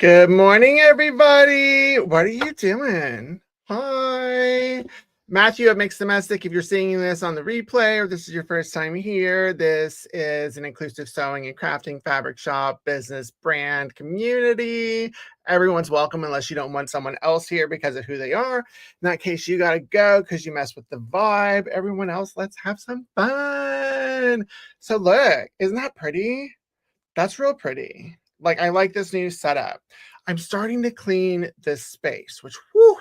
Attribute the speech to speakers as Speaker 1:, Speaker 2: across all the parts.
Speaker 1: Good morning, everybody. What are you doing? Hi. Mathew of Mx Domestic. If you're seeing this on the replay or this is your first time here, this is an inclusive sewing and crafting fabric shop, business, brand, community. Everyone's welcome unless you don't want someone else here because of who they are. In that case, you got to go because you mess with the vibe. Everyone else, let's have some fun. So look, isn't that pretty? That's real pretty. Like, I like this new setup. I'm starting to clean this space, which, whew,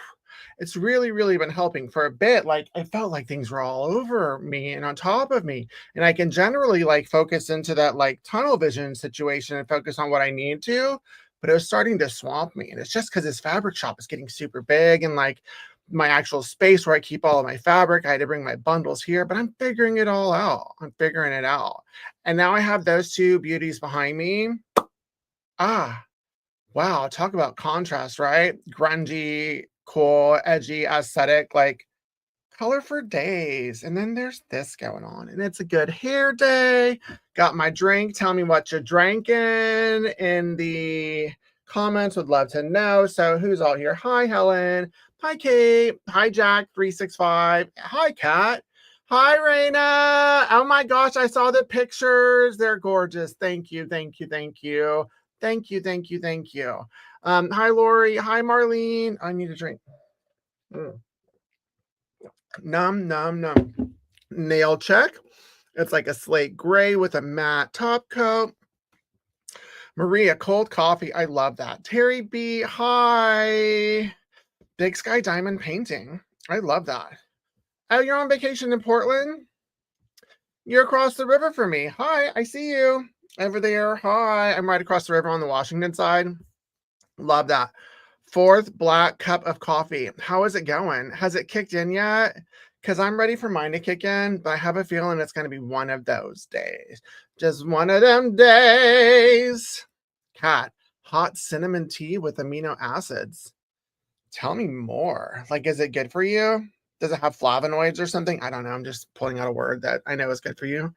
Speaker 1: it's really been helping for a bit. Like, I felt like things were all over me and on top of me. And I can generally like focus into that like tunnel vision situation and focus on what I need to, but it was starting to swamp me. And it's just because this fabric shop is getting super big and like my actual space where I keep all of my fabric. I had to bring my bundles here, but I'm figuring it all out. I'm figuring it out. And now I have those two beauties behind me. Ah, wow. Talk about contrast, right? Grungy, cool, edgy, aesthetic, like color for days. And then there's this going on. And it's a good hair day. Got my drink. Tell me what you're drinking in the comments. Would love to know. So who's all here? Hi, Helen. Hi, Kate. Hi, Jack365. Hi, Kat. Hi, Raina. Oh my gosh, I saw the pictures. They're gorgeous. Thank you. Thank you. Thank you. Thank you. Thank you. Thank you. Hi, Lori. Hi, Marlene. I need a drink. Num, num, num. Nail check. It's like a slate gray with a matte top coat. Maria, cold coffee. I love that. Terry B. Hi. Big Sky Diamond painting. I love that. Oh, you're on vacation in Portland? You're across the river from me. Hi, I see you over there. Hi. I'm right across the river on the Washington side. Love that. Fourth black cup of coffee. How is it going? Has it kicked in yet? Because I'm ready for mine to kick in, but I have a feeling it's going to be one of those days. Just one of them days. Cat, hot cinnamon tea with amino acids. Tell me more. Like, is it good for you? Does it have flavonoids or something? I don't know. I'm just pulling out a word that I know is good for you.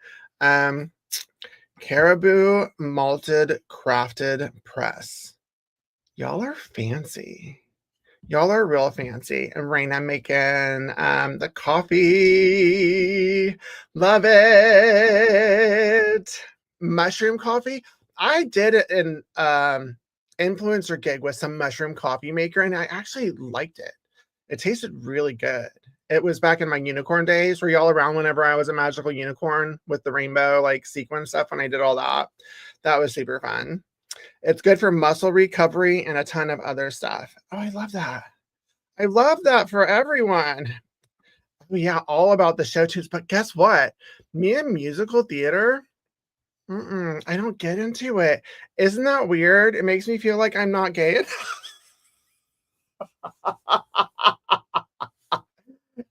Speaker 1: Caribou malted crafted press. Y'all are fancy. Y'all are real fancy. And Raina making the coffee. Love it. Mushroom coffee. I did an influencer gig with some mushroom coffee maker, and I actually liked it. It tasted really good. It was back in my unicorn days. Were y'all around whenever I was a magical unicorn with the rainbow like sequin stuff when I did all that? That was super fun. It's good for muscle recovery and a ton of other stuff. Oh, I love that. I love that for everyone. Oh, yeah, all about the show tunes. But guess what? Me and musical theater, I don't get into it. Isn't that weird? It makes me feel like I'm not gay enough.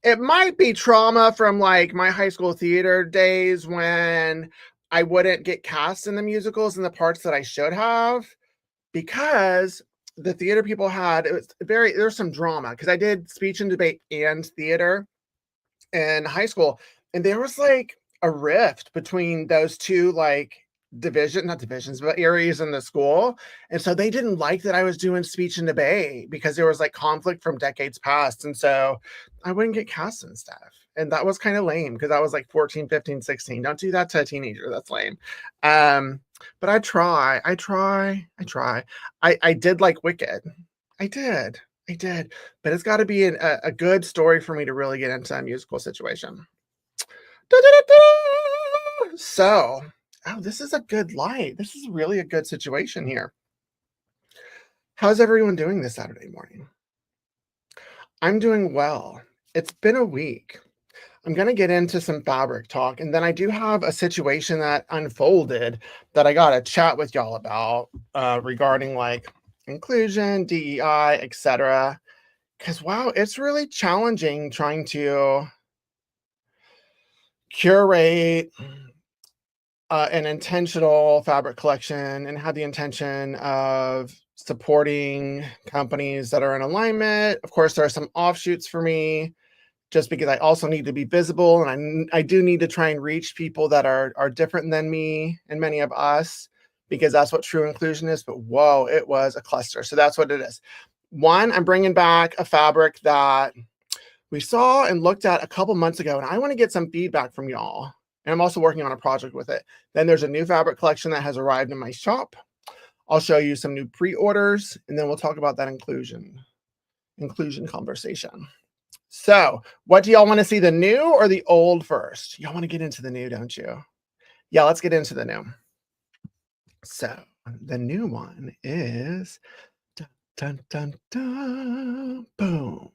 Speaker 1: It might be trauma from like my high school theater days when I wouldn't get cast in the musicals and the parts that I should have, because the theater people had, it was there's some drama because I did speech and debate and theater in high school, and there was like a rift between those two like not divisions, but areas in the school. And so they didn't like that I was doing speech and debate because there was like conflict from decades past. And so I wouldn't get cast and stuff. And that was kind of lame because I was like 14, 15, 16. Don't do that to a teenager. That's lame. But I try. I did like Wicked. I did. But it's got to be a good story for me to really get into a musical situation. So, oh, this is a good light. This is really a good situation here. How's everyone doing this Saturday morning? I'm doing well. It's been a week. I'm going to get into some fabric talk, and then I do have a situation that unfolded that I got to chat with y'all about regarding like inclusion, DEI, etc. Because wow, it's really challenging trying to curate an intentional fabric collection and have the intention of supporting companies that are in alignment. Of course, there are some offshoots for me just because I also need to be visible, and I do need to try and reach people that are different than me and many of us, because that's what true inclusion is. But whoa, it was a cluster. So that's what it is. One, I'm bringing back a fabric that we saw and looked at a couple months ago, and I want to get some feedback from y'all. And I'm also working on a project with it. Then there's a new fabric collection that has arrived in my shop. I'll show you some new pre-orders, and then we'll talk about that inclusion conversation. So what do y'all want to see, the new or the old first? Y'all want to get into the new, don't you? Yeah, let's get into the new. So the new one is dun, dun, dun, dun, boom.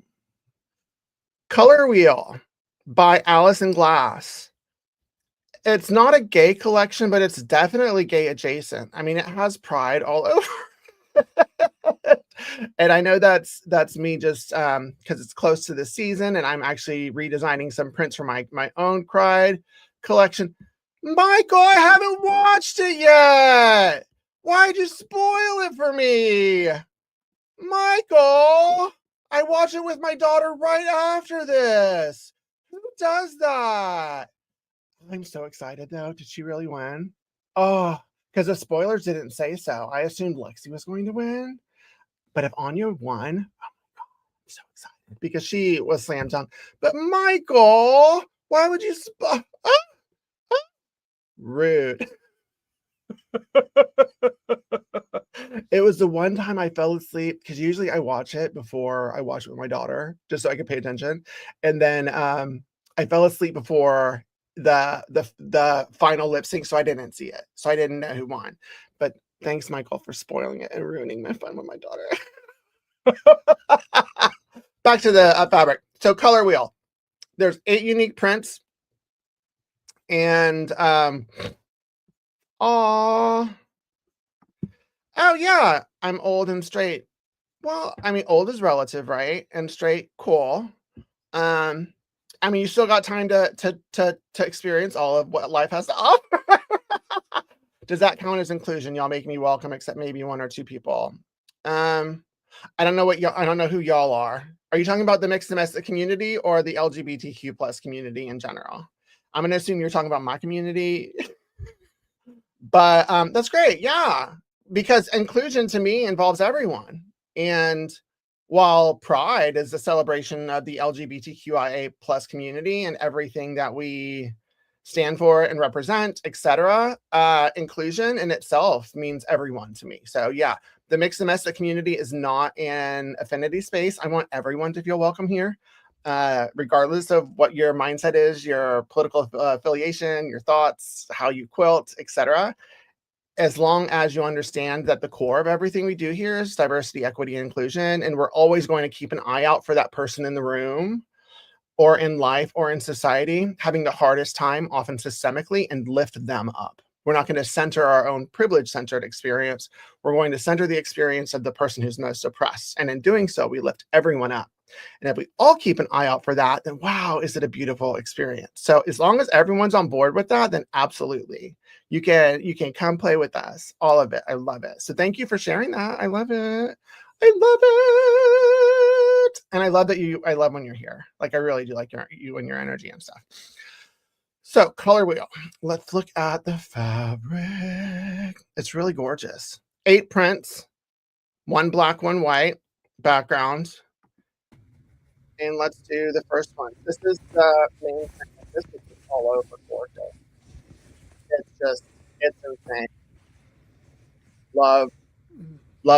Speaker 1: Color Wheel by Alison Glass. It's not a gay collection, but it's definitely gay adjacent. I mean, it has pride all over. And I know that's me just because it's close to the season, and I'm actually redesigning some prints for my own pride collection. Michael, I haven't watched it yet. Why'd you spoil it for me? Michael, I watch it with my daughter right after this. Who does that? I'm so excited though. Did she really win? Oh, because the spoilers didn't say so. I assumed Lexi was going to win. But if Anya won, oh my God, I'm so excited because she was slam dunk. But Michael, why would you rude. It was the one time I fell asleep because usually I watch it before I watch it with my daughter just so I could pay attention. And then I fell asleep before the final lip sync, so I didn't see it. So I didn't know who won. But thanks, Michael, for spoiling it and ruining my fun with my daughter. Back to the fabric. So color wheel. There's 8 unique prints. And oh yeah, I'm old and straight. Well, I mean, old is relative, right? And straight, cool. I mean, you still got time to experience all of what life has to offer. Does that count as inclusion? Y'all make me welcome, except maybe 1 or 2 people. I don't know I don't know who y'all are. Are you talking about the mixed domestic community or the LGBTQ plus community in general? I'm gonna assume you're talking about my community. But that's great, yeah, because inclusion to me involves everyone. And while Pride is a celebration of the LGBTQIA plus community and everything that we stand for and represent, etc., inclusion in itself means everyone to me. So yeah, the mixed domestic community is not an affinity space. I want everyone to feel welcome here, regardless of what your mindset is, your political affiliation, your thoughts, how you quilt, etc. As long as you understand that the core of everything we do here is diversity, equity, and inclusion, and we're always going to keep an eye out for that person in the room or in life or in society having the hardest time, often systemically, and lift them up. We're not going to center our own privilege-centered experience. We're going to center the experience of the person who's most oppressed. And in doing so, we lift everyone up. And if we all keep an eye out for that, then wow, is it a beautiful experience. So as long as everyone's on board with that, then absolutely. You can come play with us. All of it. I love it. So thank you for sharing that. I love it. I love it. And I love that I love when you're here. Like I really do like you and your energy and stuff. So color wheel. Let's look at the fabric. It's really gorgeous. 8 prints, 1 black, 1 white background. And let's do the first one. This is the main thing. This is all over gorgeous. It's insane. Love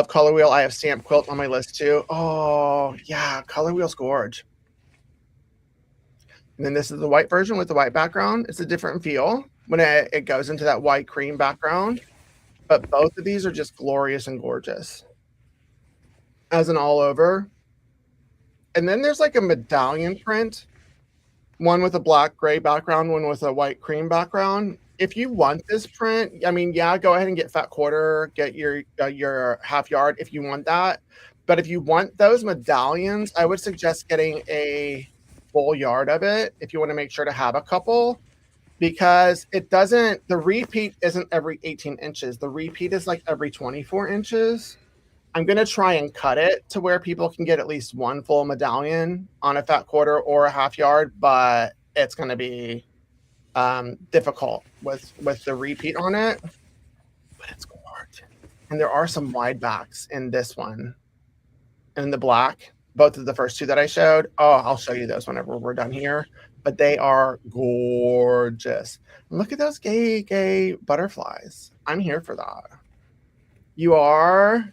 Speaker 1: color wheel. I have stamp quilt on my list too. Oh yeah, color wheel's gorge. And then this is the white version with the white background. It's a different feel when it goes into that white cream background. But both of these are just glorious and gorgeous. As an all over. And then there's like a medallion print. One with a black gray background, one with a white cream background. If you want this print, I mean, yeah, go ahead and get fat quarter, get your half yard if you want that. But if you want those medallions, I would suggest getting a full yard of it if you want to make sure to have a couple, because the repeat isn't every 18 inches. The repeat is like every 24 inches. I'm going to try and cut it to where people can get at least 1 full medallion on a fat quarter or a half yard, but it's going to be difficult with the repeat on it. But it's And there are some wide backs in this one. And in the black, both of the first two that I showed. Oh, I'll show you those whenever we're done here. But they are gorgeous. Look at those gay butterflies. I'm here for that. You are?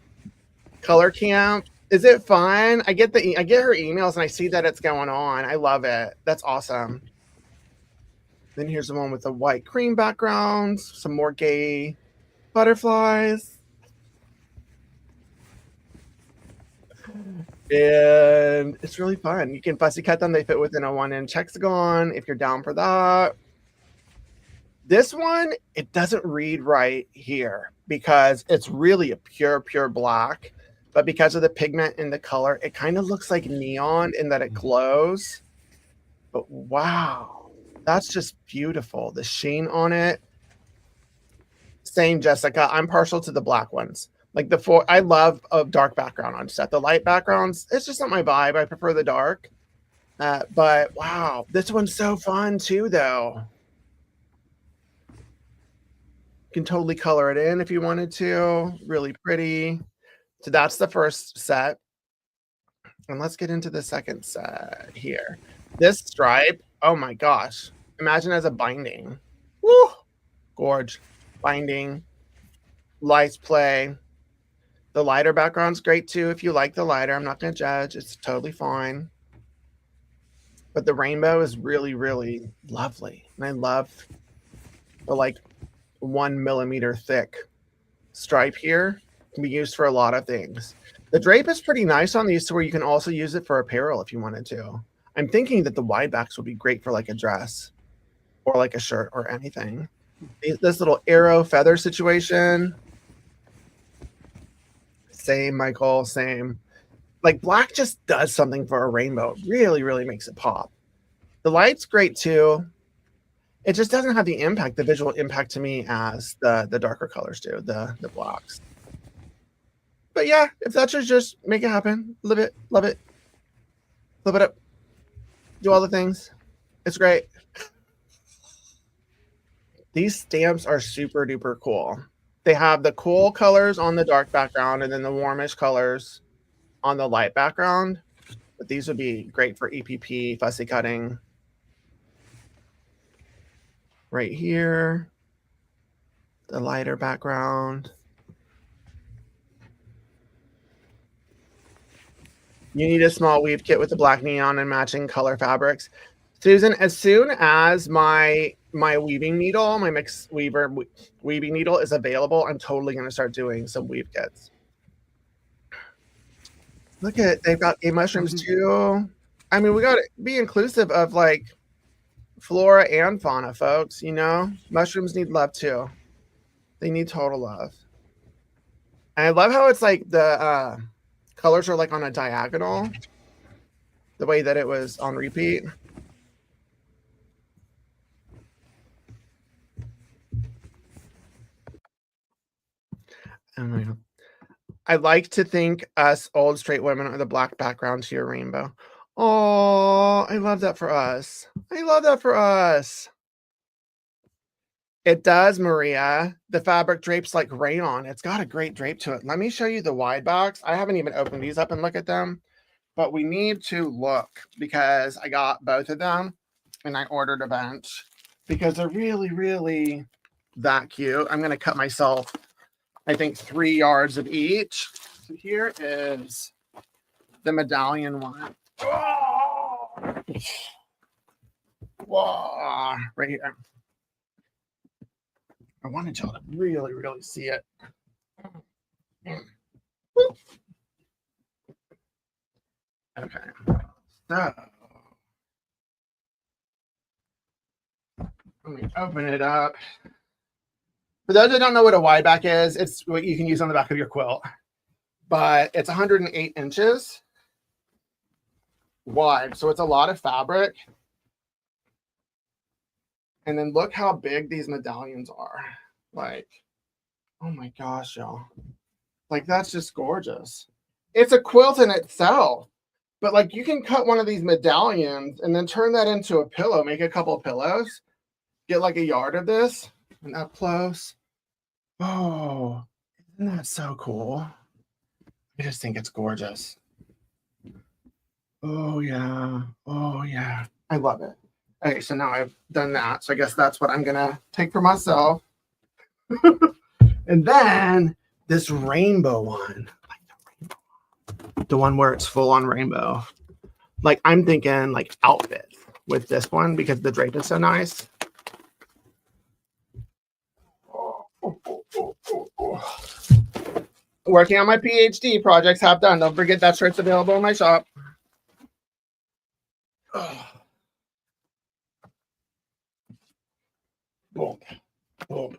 Speaker 1: Color camp. Is it fun? I get her emails and I see that it's going on. I love it. That's awesome. Then here's the one with the white cream background, some more gay butterflies. And it's really fun. You can fussy cut them. They fit within a 1-inch hexagon if you're down for that. This one, it doesn't read right here because it's really a pure black. But because of the pigment in the color, it kind of looks like neon in that it glows. But wow, that's just beautiful. The sheen on it. Same, Jessica. I'm partial to the black ones. Like I love a dark background on set. The light backgrounds, it's just not my vibe. I prefer the dark. But wow, this one's so fun too, though. You can totally color it in if you wanted to. Really pretty. So that's the first set. And let's get into the second set here. This stripe, oh my gosh. Imagine as a binding. Woo! Gorge. Binding. Lights play. The lighter background's great too if you like the lighter. I'm not going to judge. It's totally fine. But the rainbow is really, really lovely. And I love the like 1 millimeter thick stripe here. Can be used for a lot of things. The drape is pretty nice on these to where you can also use it for apparel if you wanted to. I'm thinking that the wide backs would be great for like a dress or like a shirt or anything. This little arrow feather situation. Same, Michael, same. Like black just does something for a rainbow. It really, really makes it pop. The light's great too. It just doesn't have the impact, the visual impact to me as the darker colors do, the blacks. But yeah, if that's just make it happen. Live it, love it. Flip it up. Do all the things. It's great. These stamps are super duper cool. They have the cool colors on the dark background and then the warmish colors on the light background. But these would be great for EPP, fussy cutting. Right here. The lighter background. You need a small weave kit with the black neon and matching color fabrics. Susan, as soon as my weaving needle, my mixed weaving needle is available, I'm totally going to start doing some weave kits. Look at, they've got mushrooms too. I mean, we got to be inclusive of like flora and fauna, folks. You know, mushrooms need love too. They need total love. And I love how it's like the colors are like on a diagonal, the way that it was on repeat. Oh my God. I like to think us old straight women are the black background to your rainbow. Oh, I love that for us. I love that for us. It does, Maria. The fabric drapes like rayon. It's got a great drape to it. Let me show you the wide box. I haven't even opened these up and look at them, but we need to look because I got both of them and I ordered a bunch because they're really, really that cute. I'm going to cut myself, I think, 3 yards of each. So here is the medallion one. Oh! Whoa, right here. I wanted y'all to really, really see it. Okay, so let me open it up. For those that don't know what a wide back is, it's what you can use on the back of your quilt. But it's 108 inches wide, so it's a lot of fabric. And then look how big these medallions are. Like, oh my gosh, y'all. Like, that's just gorgeous. It's a quilt in itself. But like, you can cut one of these medallions and then turn that into a pillow, make a couple of pillows, get like a yard of this, and up close. Oh, Isn't that so cool? I just think it's gorgeous. Oh yeah. Oh yeah. I love it. Okay, so now I've done that. So I guess that's what I'm gonna take for myself. And then this rainbow one, the one where it's full on rainbow. Like I'm thinking like outfit with this one because the drape is so nice. Working on my PhD projects, half done. Don't forget that shirt's available in my shop. Boom. Boom.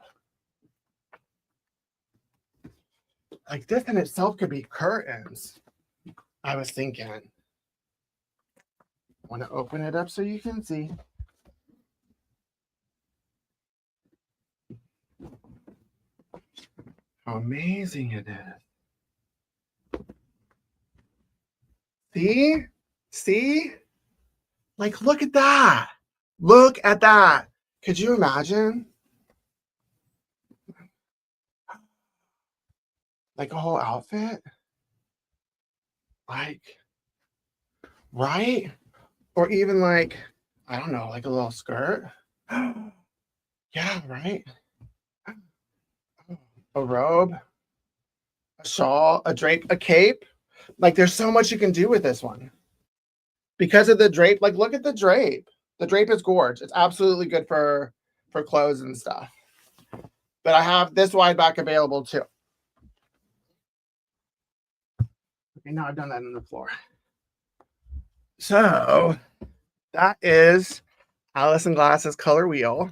Speaker 1: Like this in itself could be curtains. I was thinking. I want to open it up so you can see. How amazing it is. See? See? Like, look at that. Look at that. Could you imagine? Like a whole outfit? Like, right? Or even like, I don't know, like a little skirt. Yeah, right? A robe, a shawl, a drape, a cape. Like there's so much you can do with this one. Because of the drape, like look at the drape. The drape is gorgeous. It's absolutely good for clothes and stuff. But I have this wide back available too. Okay, now I've done that on the floor. So that is Alison Glass's color wheel.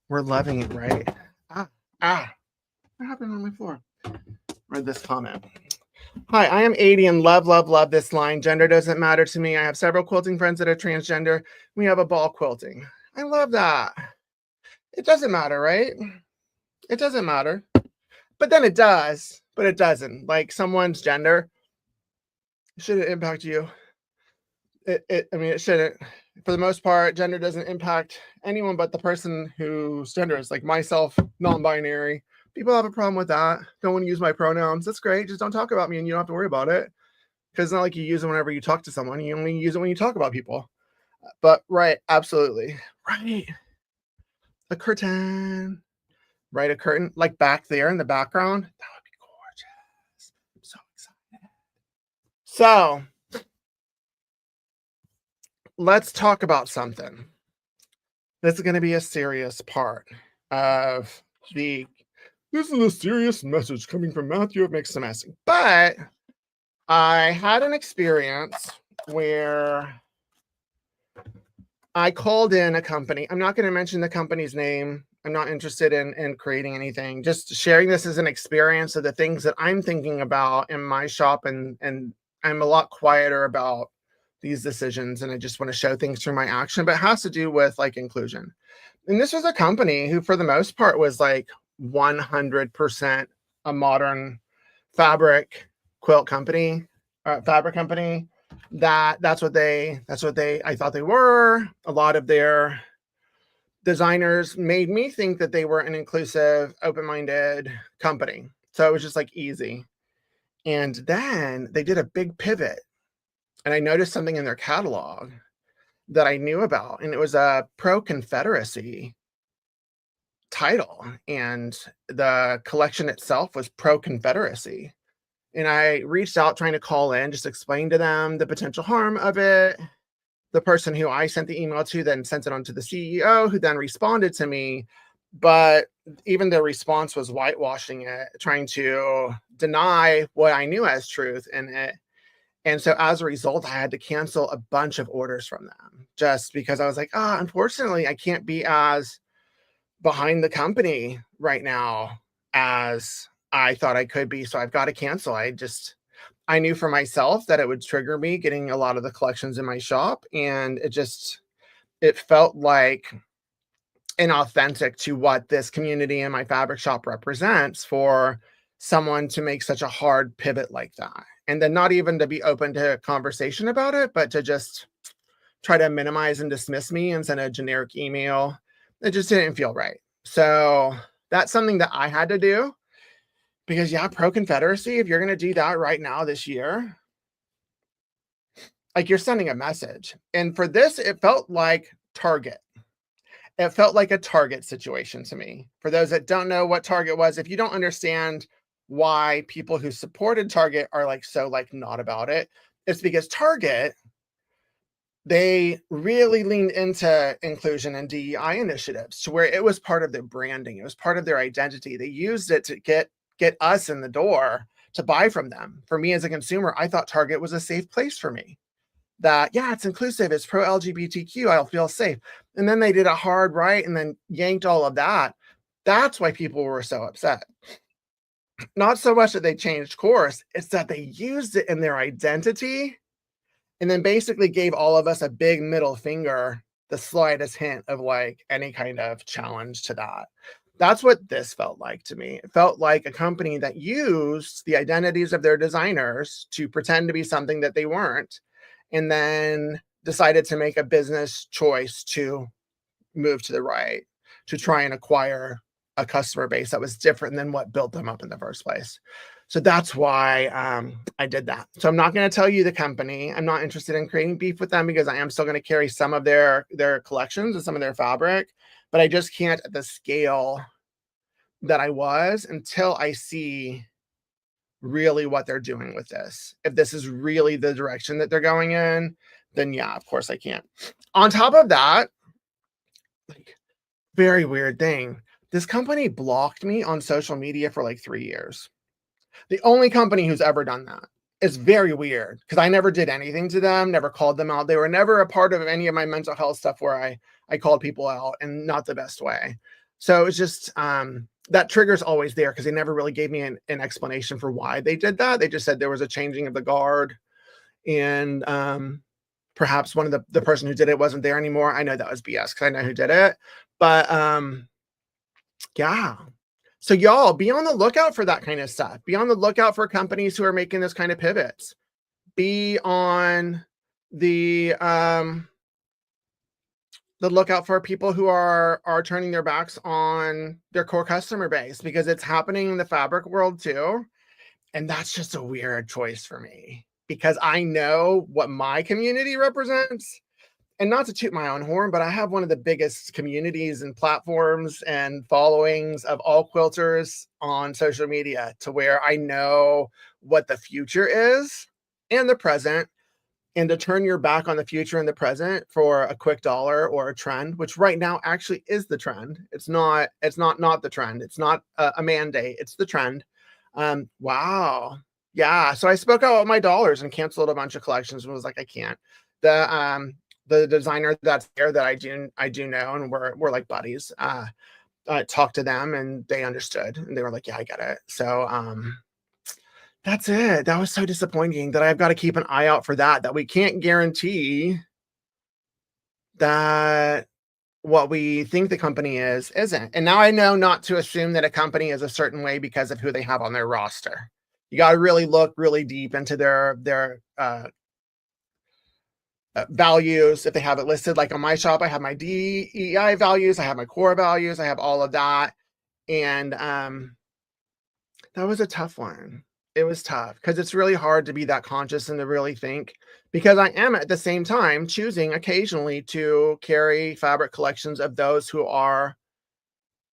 Speaker 1: We're loving it, right? What happened on my floor? Read this comment. Hi, I am 80 and love this line. Gender doesn't matter to me. I have several quilting friends that are transgender. We have a ball quilting. I love that. It doesn't matter, right? It doesn't matter. But then it does, but it doesn't. Like someone's gender shouldn't impact you. I mean, it shouldn't. For the most part, gender doesn't impact anyone but the person whose gender is, like myself, non-binary. People have a problem with that. Don't want to use my pronouns. That's great. Just don't talk about me and you don't have to worry about it. Because it's not like you use it whenever you talk to someone. You only use it when you talk about people. But right, absolutely. Right. A curtain. Right, a curtain. Like back there in the background. That would be gorgeous. I'm so excited. So let's talk about something. This is going to be a serious part of the. This is a serious message coming from Mathew of Mx Domestic. But I had an experience where I called in a company. I'm not going to mention the company's name. I'm not interested in creating anything. Just sharing this as an experience of the things that I'm thinking about in my shop. And I'm a lot quieter about these decisions. And I just want to show things through my action. But it has to do with like inclusion. And this was a company who, for the most part, was like 100% a modern fabric quilt company, fabric company. That's what they I thought they were. A lot of their designers made me think that they were an inclusive, open-minded company. So it was just like easy. And then they did a big pivot. And I noticed something in their catalog that I knew about. And it was a pro-Confederacy title. And the collection itself was pro-Confederacy. And I reached out trying to call in, just explain to them the potential harm of it. The person who I sent the email to then sent it on to the CEO, who then responded to me. But even their response was whitewashing it, trying to deny what I knew as truth in it. And so as a result, I had to cancel a bunch of orders from them just because I was like, unfortunately, I can't be as behind the company right now as I thought I could be. So I've got to cancel. I knew for myself that it would trigger me getting a lot of the collections in my shop. And it felt like inauthentic to what this community in my fabric shop represents for someone to make such a hard pivot like that. And then not even to be open to conversation about it, but to just try to minimize and dismiss me and send a generic email. It just didn't feel right. So that's something that I had to do Because yeah, pro-Confederacy, if you're going to do that right now this year, like you're sending a message. And for this, it felt like Target. It felt like a Target situation to me. For those that don't know what Target was, if you don't understand why people who supported Target are like so like not about it, it's because Target, they really leaned into inclusion and DEI initiatives to where it was part of their branding. It was part of their identity. They used it to get us in the door to buy from them. For me as a consumer, I thought Target was a safe place for me. That, yeah, it's inclusive, it's pro LGBTQ, I'll feel safe. And then they did a hard right and then yanked all of that. That's why people were so upset. Not so much that they changed course, it's that they used it in their identity and then basically gave all of us a big middle finger, the slightest hint of like any kind of challenge to that. That's what this felt like to me. It felt like a company that used the identities of their designers to pretend to be something that they weren't, and then decided to make a business choice to move to the right, to try and acquire a customer base that was different than what built them up in the first place. So that's why I did that. So I'm not going to tell you the company. I'm not interested in creating beef with them because I am still going to carry some of their collections and some of their fabric, but I just can't at the scale that I was until I see really what they're doing with this. If this is really the direction that they're going in, then yeah, of course I can't. On top of that, like, very weird thing. This company blocked me on social media for like 3 years. The only company who's ever done that. It's very weird because I never did anything to them, never called them out. They were never a part of any of my mental health stuff where I called people out, and not the best way. So it's just that trigger's always there because they never really gave me an explanation for why they did that. They just said there was a changing of the guard, and perhaps one of the person who did it wasn't there anymore. I know that was BS because I know who did it. But yeah. So y'all be on the lookout for that kind of stuff. Be on the lookout for companies who are making this kind of pivots. Be on the lookout for people who are turning their backs on their core customer base, because it's happening in the fabric world too. And that's just a weird choice for me because I know what my community represents. And not to toot my own horn, but I have one of the biggest communities and platforms and followings of all quilters on social media, to where I know what the future is and the present. And to turn your back on the future and the present for a quick dollar or a trend, which right now actually is the trend. It's not the trend. It's not a mandate. It's the trend. Wow. Yeah. So I spoke out with my dollars and canceled a bunch of collections and was like, I can't. The designer that's there that I do know, and we're like buddies, talked to them and they understood and they were like, yeah, I get it. So that's it. That was so disappointing that I've got to keep an eye out for that we can't guarantee that what we think the company isn't. And now I know not to assume that a company is a certain way because of who they have on their roster. You got to really look really deep into their values. If they have it listed, like on my shop, I have my DEI values, I have my core values, I have all of that. And that was a tough one. It was tough because it's really hard to be that conscious and to really think, because I am at the same time choosing occasionally to carry fabric collections of those who are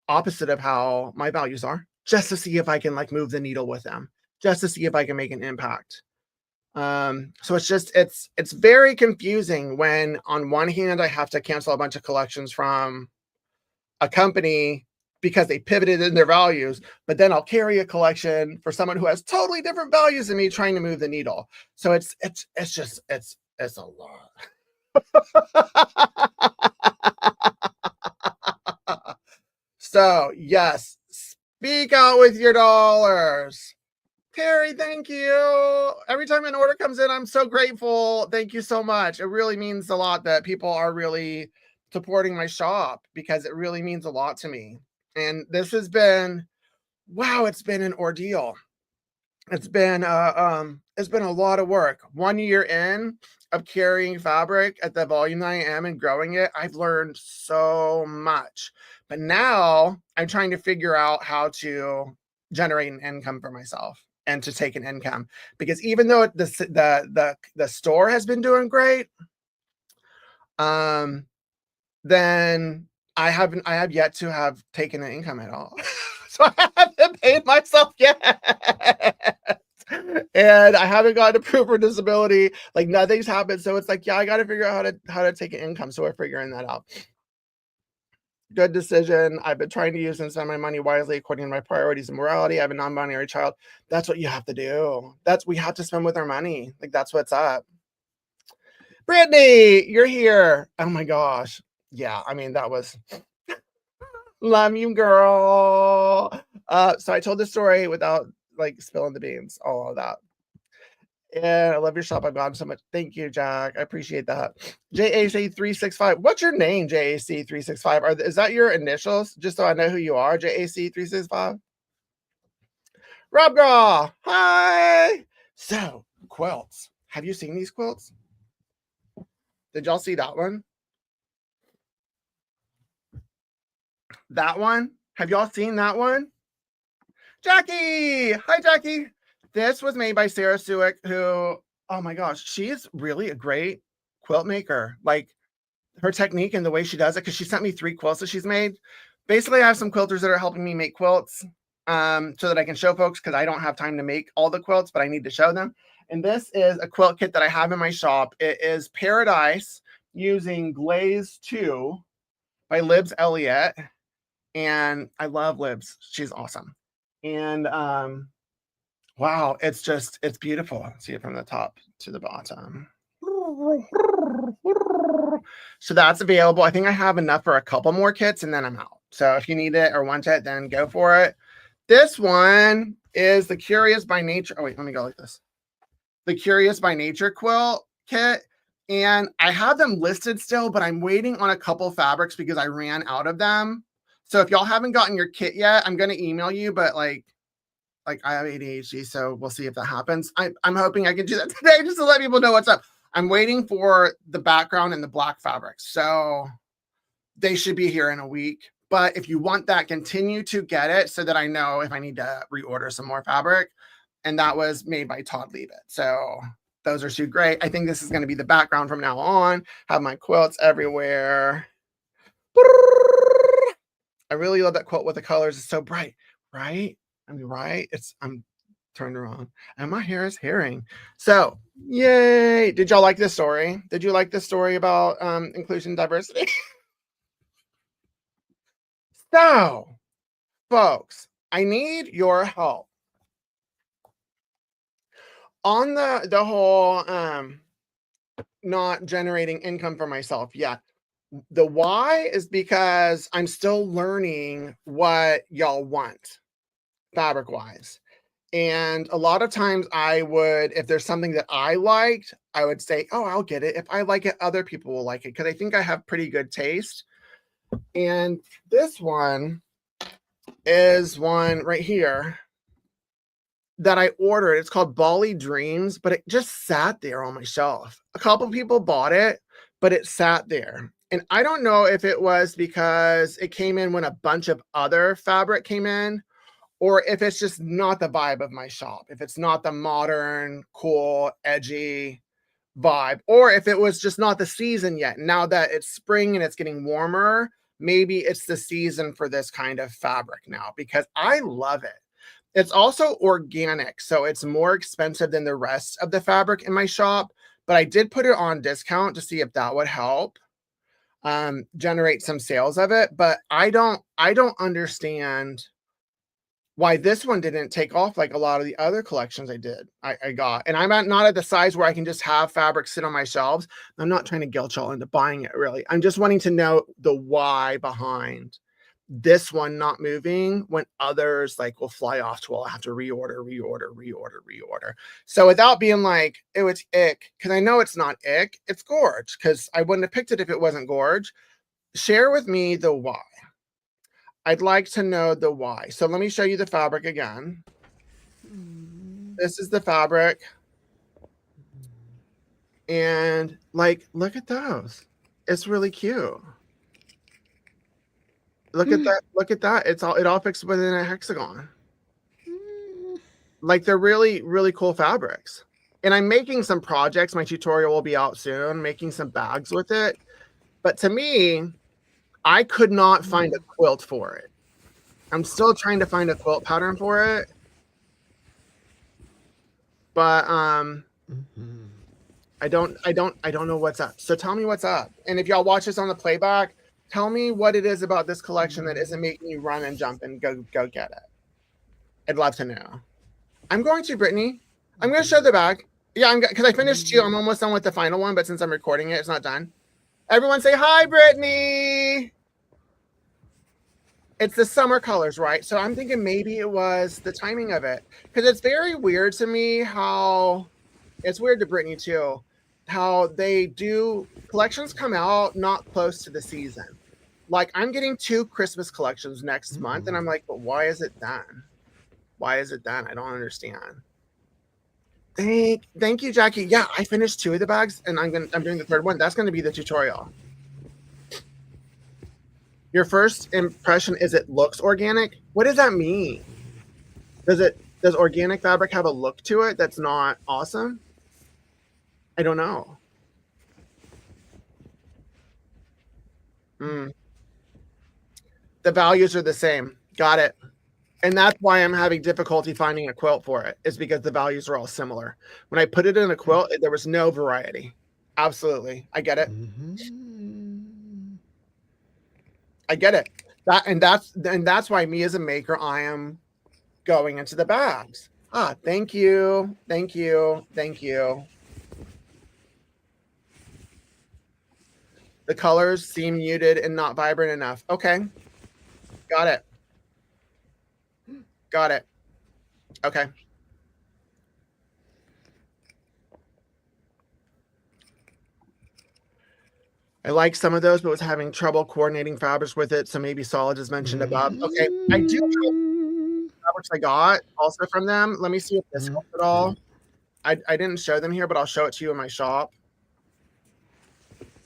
Speaker 1: opposite of how my values are, just to see if I can like move the needle with them, just to see if I can make an impact. So it's very confusing when on one hand I have to cancel a bunch of collections from a company because they pivoted in their values, but then I'll carry a collection for someone who has totally different values than me trying to move the needle. So it's a lot. So yes, speak out with your dollars. Terry, thank you. Every time an order comes in, I'm so grateful. Thank you so much. It really means a lot that people are really supporting my shop, because it really means a lot to me. And this has been, wow, it's been an ordeal. It's been a lot of work. 1 year in of carrying fabric at the volume that I am and growing it, I've learned so much. But now I'm trying to figure out how to generate an income for myself and to take an income, because even though the store has been doing great, then I have yet to have taken an income at all. So I haven't paid myself yet. And I haven't gotten approved for disability. Like nothing's happened. So it's like, yeah, I got to figure out how to take an income. So we're figuring that out. Good decision. I've been trying to use and spend my money wisely according to my priorities and morality. I have a non-binary child. That's what you have to do. We have to spend with our money. Like that's what's up. Brittany, you're here. Oh my gosh. Yeah, I mean, that was love you, girl. So I told the story without like spilling the beans, all of that. And I love your shop. I've gotten so much. Thank you, Jack. I appreciate that. JAC365. What's your name, JAC365? Is that your initials? Just so I know who you are, JAC365. Rob Graw. Hi. So, quilts. Have you seen these quilts? Did y'all see that one? That one? Have y'all seen that one? Jackie! Hi, Jackie. This was made by Sarah Suick, who, oh my gosh, she is really a great quilt maker. Like her technique and the way she does it, because she sent me 3 quilts that she's made. Basically, I have some quilters that are helping me make quilts so that I can show folks, because I don't have time to make all the quilts, but I need to show them. And this is a quilt kit that I have in my shop. It is Paradise using Glaze 2 by Libs Elliott. And I love Libs. She's awesome. And wow, it's beautiful. See it from the top to the bottom. So that's available. I think I have enough for a couple more kits and then I'm out. So if you need it or want it, then go for it. This one is the Curious by Nature. Oh wait, let me go like this. The Curious by Nature quilt kit. And I have them listed still, but I'm waiting on a couple fabrics because I ran out of them. So if y'all haven't gotten your kit yet, I'm going to email you, but like I have ADHD, so we'll see if that happens. I'm hoping I can do that today just to let people know what's up. I'm waiting for the background and the black fabrics. So they should be here in a week. But if you want that, continue to get it so that I know if I need to reorder some more fabric. And that was made by Todd Leavitt. So those are 2 great. I think this is going to be the background from now on. Have my quilts everywhere. I really love that quilt with the colors. It's so bright, right? I mean, right? I'm turned around and my hair is herring. So yay. Did y'all like this story? Did you like this story about inclusion and diversity? So folks, I need your help on the whole not generating income for myself yet. The why is because I'm still learning what y'all want fabric wise. And a lot of times I would, if there's something that I liked, I would say, oh, I'll get it. If I like it, other people will like it, because I think I have pretty good taste. And this one is one right here that I ordered. It's called Bali Dreams, but it just sat there on my shelf. A couple people bought it, but it sat there. And I don't know if it was because it came in when a bunch of other fabric came in, or if it's just not the vibe of my shop, if it's not the modern, cool, edgy vibe, or if it was just not the season yet. Now that it's spring and it's getting warmer, maybe it's the season for this kind of fabric now, because I love it. It's also organic, so it's more expensive than the rest of the fabric in my shop, but I did put it on discount to see if that would help generate some sales of it. But I don't understand why this one didn't take off like a lot of the other collections I got. And I'm not at the size where I can just have fabric sit on my shelves. I'm not trying to guilt y'all into buying it, really. I'm just wanting to know the why behind this one not moving when others like will fly off to, well, I have to reorder. So without being like, oh, it's ick, because I know it's not ick, it's gorge, because I wouldn't have picked it if it wasn't gorge. Share with me the why. I'd like to know the why. So let me show you the fabric again. This is the fabric. And like, look at those. It's really cute. Look at that. Look at that. It all fits within a hexagon. Like they're really, really cool fabrics. And I'm making some projects. My tutorial will be out soon, making some bags with it. But to me, I could not find a quilt for it. I'm still trying to find a quilt pattern for it. But I don't know what's up. So tell me what's up. And if y'all watch this on the playback, tell me what it is about this collection that isn't making you run and jump and go get it. I'd love to know. I'm going to, Brittany. I'm going to show the bag. Yeah, because I finished two. I'm almost done with the final one, but since I'm recording it, it's not done. Everyone say hi, Brittany. It's the summer colors, right? So I'm thinking maybe it was the timing of it. Because it's very weird to me how, it's weird to Brittany too, how they do, collections come out not close to the season. Like I'm getting 2 Christmas collections next month, and I'm like, but why is it done? Why is it done? I don't understand. Thank you, Jackie. Yeah, I finished 2 of the bags, and I'm doing the 3rd one. That's going to be the tutorial. Your first impression is it looks organic. What does that mean? Does organic fabric have a look to it that's not awesome? I don't know. The values are the same. Got it. And that's why I'm having difficulty finding a quilt for it, is because the values are all similar. When I put it in a quilt, there was no variety. Absolutely. I get it. I get it. That's why me as a maker, I am going into the bags. Thank you. Thank you. Thank you. The colors seem muted and not vibrant enough. Okay. Got it. Got it. Okay. I like some of those, but was having trouble coordinating fabrics with it. So maybe solid is mentioned above. Okay. I do have fabrics I got also from them. Let me see if this helps at all. I didn't show them here, but I'll show it to you in my shop.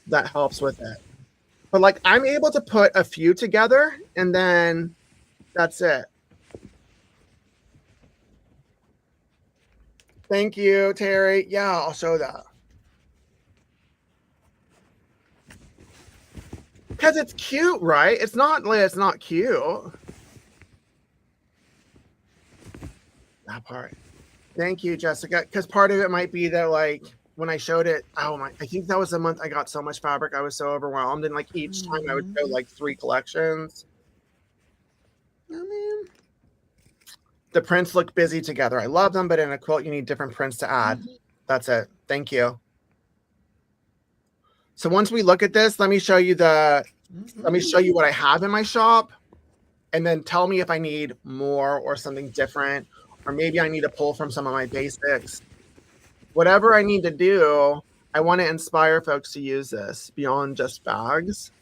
Speaker 1: That helps with it. But like I'm able to put a few together and then that's it. Thank you, Terry. Yeah, I'll show that. Because it's cute, right? It's not like it's not cute. That part. Thank you, Jessica. Because part of it might be that like when I showed it, I think that was the month I got so much fabric. I was so overwhelmed. And like each time I would show like 3 collections. I mean, the prints look busy together. I love them, but in a quilt, you need different prints to add. That's it. Thank you. So once we look at this, let me show you what I have in my shop, and then tell me if I need more or something different, or maybe I need to pull from some of my basics. Whatever I need to do, I want to inspire folks to use this beyond just bags.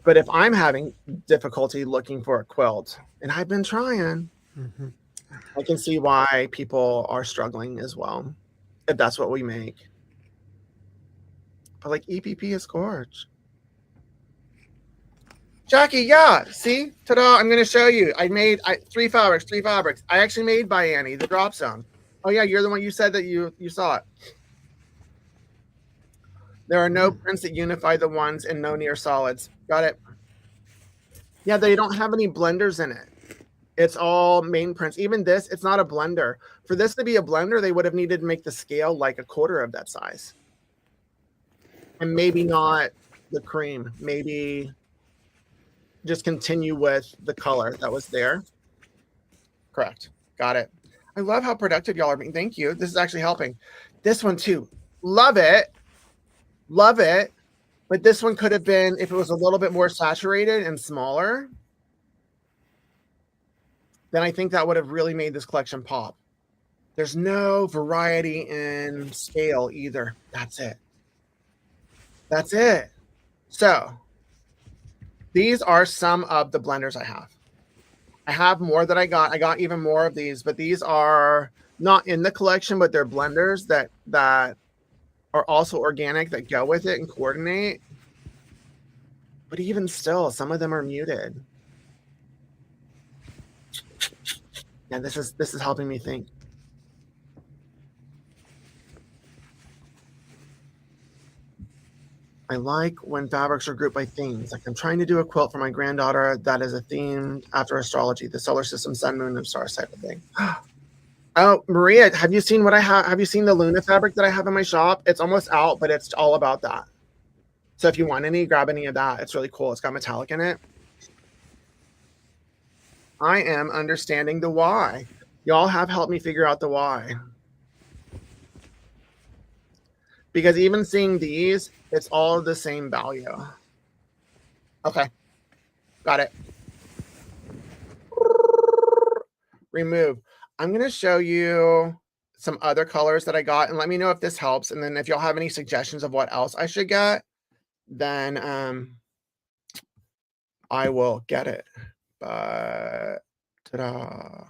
Speaker 1: But if I'm having difficulty looking for a quilt, and I've been trying, I can see why people are struggling as well, if that's what we make. But like EPP is gorge. Jackie, yeah, see? Ta-da, I'm going to show you. I made 3 fabrics. I actually made by Annie, the drop zone. Oh, yeah, you're the one you said that you saw it. There are no prints that unify the ones and no near solids. Got it. Yeah, they don't have any blenders in it. It's all main prints. Even this, it's not a blender. For this to be a blender, they would have needed to make the scale like a quarter of that size. And maybe not the cream. Maybe just continue with the color that was there. Correct. Got it. I love how productive y'all are being. Thank you. This is actually helping. This one too. Love it. Love it. But this one could have been, if it was a little bit more saturated and smaller, then I think that would have really made this collection pop. There's no variety in scale either. That's it. That's it. So these are some of the blenders I have. I have more that I got. I got even more of these, but these are not in the collection, but they're blenders that are also organic that go with it and coordinate. But even still, some of them are muted. Yeah, this is helping me think. I like when fabrics are grouped by themes. Like I'm trying to do a quilt for my granddaughter that is a themed after astrology, the solar system, sun, moon, and stars type of thing. Oh, Maria, have you seen what I have? Have you seen the Luna fabric that I have in my shop? It's almost out, but it's all about that. So if you want any, grab any of that. It's really cool. It's got metallic in it. I am understanding the why. Y'all have helped me figure out the why. Because even seeing these, it's all the same value. Okay, got it. Remove. I'm going to show you some other colors that I got and let me know if this helps. And then if y'all have any suggestions of what else I should get, then I will get it. But ta-da.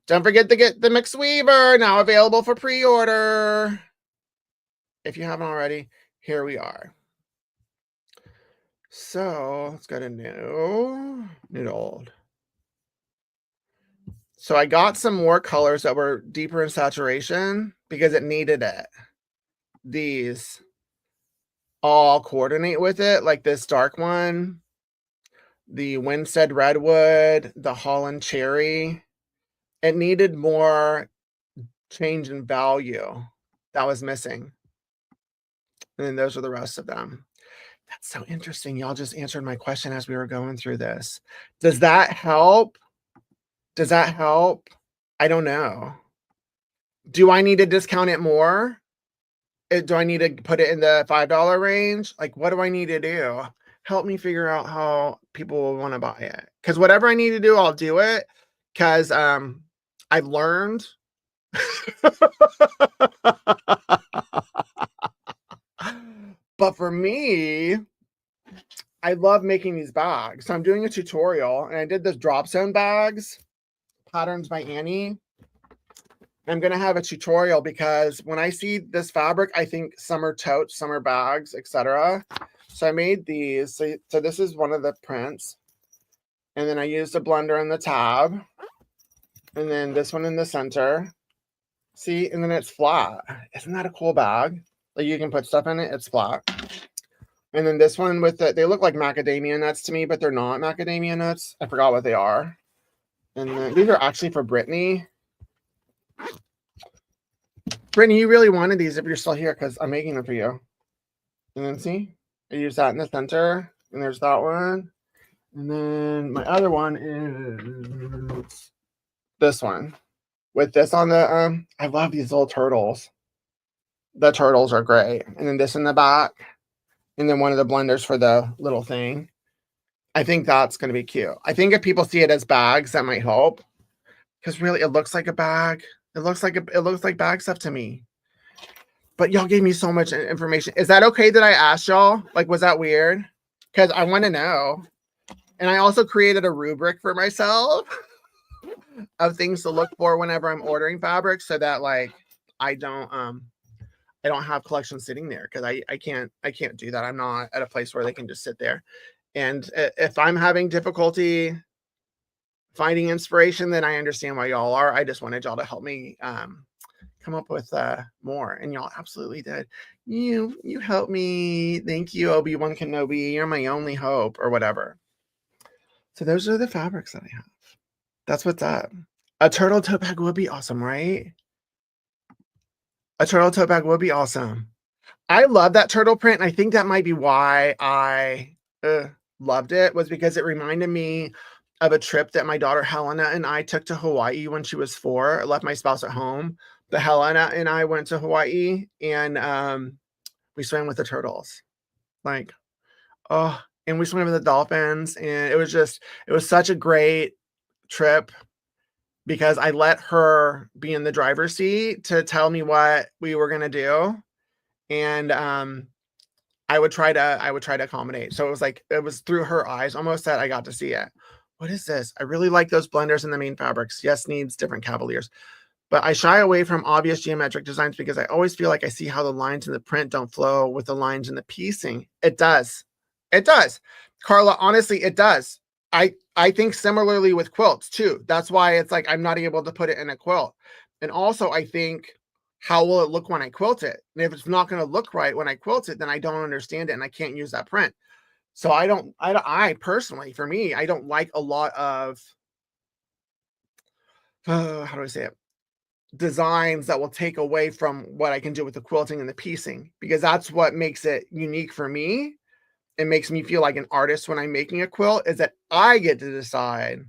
Speaker 1: Don't forget to get the Mix Weaver, now available for pre-order. If you haven't already, here we are. So let's go to new to old. So I got some more colors that were deeper in saturation because it needed it. These all coordinate with it, like this dark one, the Winstead Redwood, the Holland Cherry. It needed more change in value that was missing. And then those are the rest of them. That's so interesting. Y'all just answered my question as we were going through this. Does that help? Does that help? I don't know. Do I need to discount it more? Do I need to put it in the $5 range? Like, what do I need to do? Help me figure out how people will want to buy it. Because whatever I need to do, I'll do it. Because I've learned. But for me, I love making these bags. So I'm doing a tutorial, and I did this drop zone bags, patterns by Annie. I'm going to have a tutorial because when I see this fabric, I think summer totes, summer bags, etc. So I made these. So this is one of the prints. And then I used a blender in the tab. And then this one in the center. See, and then it's flat. Isn't that a cool bag? Like you can put stuff in it, it's flat. And then this one with they look like macadamia nuts to me, but they're not macadamia nuts. I forgot what they are. And then these are actually for Brittany. Brittany, you really wanted these if you're still here because I'm making them for you. And then see, I use that in the center. And there's that one. And then my other one is this one. With this on the, I love these little turtles. The turtles are great. And then this in the back. And then one of the blenders for the little thing. I think that's going to be cute. I think if people see it as bags, that might help. Because really, it looks like a bag. It looks like bag stuff to me. But y'all gave me so much information. Is that okay that I asked y'all? Like, was that weird? Because I want to know. And I also created a rubric for myself of things to look for whenever I'm ordering fabrics, so that like I don't have collections sitting there because I can't do that. I'm not at a place where they can just sit there. And if I'm having difficulty finding inspiration, then I understand why y'all are. I just wanted y'all to help me come up with more, and y'all absolutely did. You helped me. Thank you, Obi-Wan Kenobi. You're my only hope, or whatever. So those are the fabrics that I have. That's what's up. A turtle tote bag would be awesome, right? A turtle tote bag would be awesome. I love that turtle print. And I think that might be why I loved it, was because it reminded me of a trip that my daughter Helena and I took to Hawaii when she was 4. I left my spouse at home. But Helena and I went to Hawaii, and we swam with the turtles. Like, oh, and we swam with the dolphins. And it was such a great trip because I let her be in the driver's seat to tell me what we were going to do. And I would try to accommodate. So it was through her eyes almost that I got to see it. What is this? I really like those blenders in the main fabrics. Yes, needs different cavaliers. But I shy away from obvious geometric designs because I always feel like I see how the lines in the print don't flow with the lines in the piecing. It does. It does. Carla, honestly, it does. I think similarly with quilts too. That's why it's like I'm not able to put it in a quilt. And also I think, how will it look when I quilt it? And if it's not going to look right when I quilt it, then I don't understand it and I can't use that print. So I personally, for me, I don't like a lot of, how do I say it? Designs that will take away from what I can do with the quilting and the piecing, because that's what makes it unique for me. It makes me feel like an artist when I'm making a quilt, is that I get to decide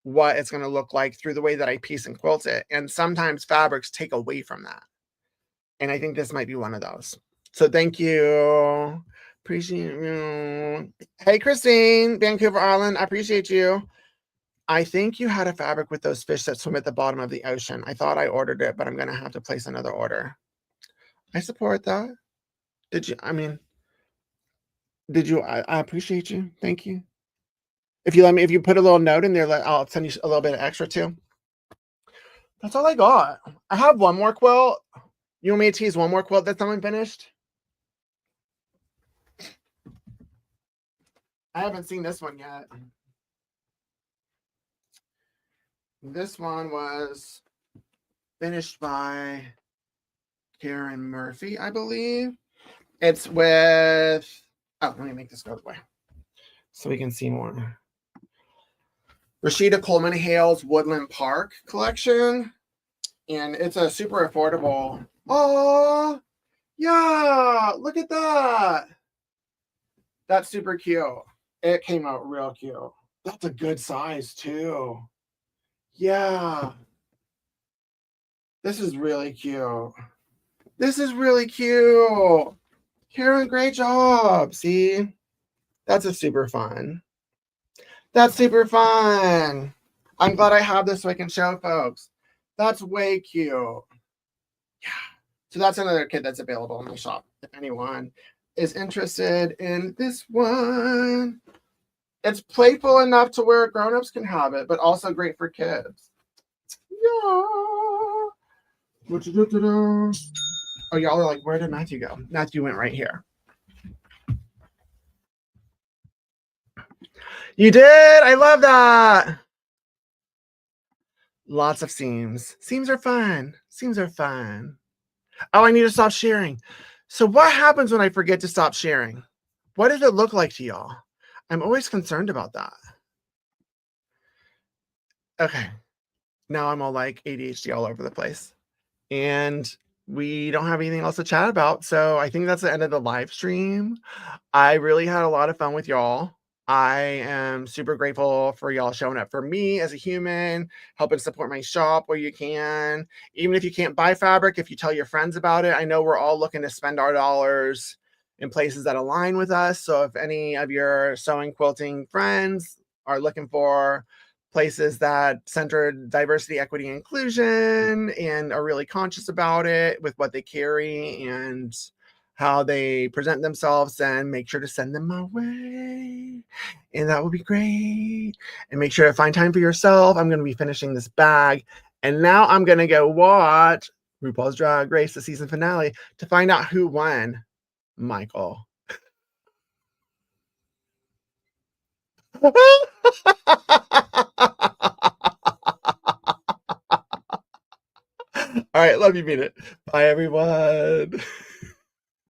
Speaker 1: what it's going to look like through the way that I piece and quilt it. And sometimes fabrics take away from that. And I think this might be one of those. So thank you. Appreciate you. Hey, Christine, Vancouver Island. I appreciate you. I think you had a fabric with those fish that swim at the bottom of the ocean. I thought I ordered it, but I'm going to have to place another order. I support that. Did you? I mean, did you? I appreciate you. Thank you. If you put a little note in there, I'll send you a little bit of extra too. That's all I got. I have one more quilt. You want me to tease one more quilt that's unfinished? I haven't seen this one yet. This one was finished by Karen Murphy, I believe. It's with, let me make this go away so we can see more. Rashida Coleman Hale's Woodland Park collection. And it's a super affordable. Oh, yeah, look at that. That's super cute. It came out real cute. That's a good size too. Yeah. This is really cute. This is really cute. Karen, great job. See? That's a super fun. That's super fun. I'm glad I have this so I can show folks. That's way cute. Yeah. So that's another kit that's available in my shop. If anyone is interested in this one. It's playful enough to where grown-ups can have it, but also great for kids. Yeah. Oh, y'all are like, where did Matthew go? Matthew went right here. You did? I love that. Lots of seams. Seams are fun. Seams are fun. Oh, I need to stop sharing. So what happens when I forget to stop sharing? What does it look like to y'all? I'm always concerned about that. Okay. Now I'm all like ADHD all over the place. And we don't have anything else to chat about. So I think that's the end of the live stream. I really had a lot of fun with y'all. I am super grateful for y'all showing up for me as a human, helping support my shop where you can. Even if you can't buy fabric, if you tell your friends about it, I know we're all looking to spend our dollars in places that align with us. So if any of your sewing quilting friends are looking for places that center diversity, equity, inclusion, and are really conscious about it with what they carry and how they present themselves, then make sure to send them my way. And that would be great. And make sure to find time for yourself. I'm going to be finishing this bag. And now I'm going to go watch RuPaul's Drag Race, the season finale, to find out who won. Michael. All right, love you, mean it. Bye, everyone.